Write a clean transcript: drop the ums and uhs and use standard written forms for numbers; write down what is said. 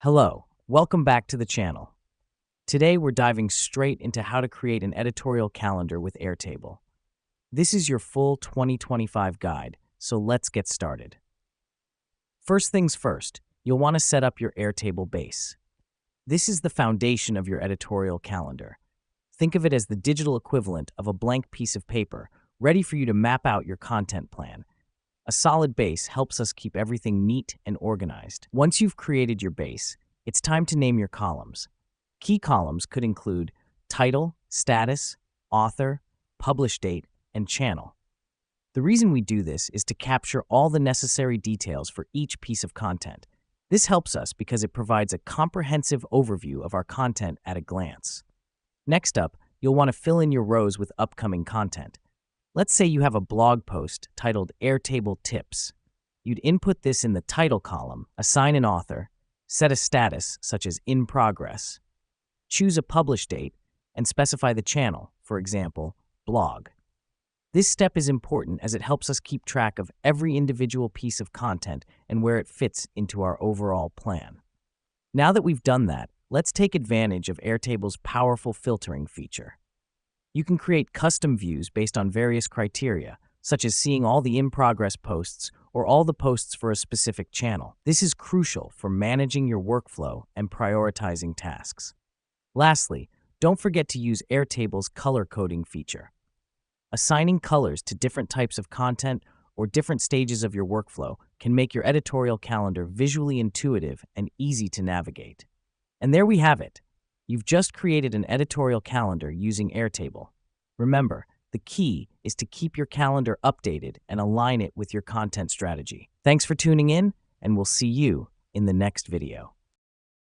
Hello, welcome back to the channel. Today we're diving straight into how to create an editorial calendar with Airtable. This is your full 2025 guide, so let's get started. First things first, you'll want to set up your Airtable base. This is the foundation of your editorial calendar. Think of it as the digital equivalent of a blank piece of paper, ready for you to map out your content plan. A solid base helps us keep everything neat and organized. Once you've created your base, it's time to name your columns. Key columns could include title, status, author, publish date, and channel. The reason we do this is to capture all the necessary details for each piece of content. This helps us because it provides a comprehensive overview of our content at a glance. Next up, you'll want to fill in your rows with upcoming content. Let's say you have a blog post titled Airtable Tips. You'd input this in the title column, assign an author, set a status such as in progress, choose a publish date, and specify the channel, for example, blog. This step is important as it helps us keep track of every individual piece of content and where it fits into our overall plan. Now that we've done that, let's take advantage of Airtable's powerful filtering feature. You can create custom views based on various criteria, such as seeing all the in-progress posts or all the posts for a specific channel. This is crucial for managing your workflow and prioritizing tasks. Lastly, don't forget to use Airtable's color coding feature. Assigning colors to different types of content or different stages of your workflow can make your editorial calendar visually intuitive and easy to navigate. And there we have it. You've just created an editorial calendar using Airtable. Remember, the key is to keep your calendar updated and align it with your content strategy. Thanks for tuning in, and we'll see you in the next video.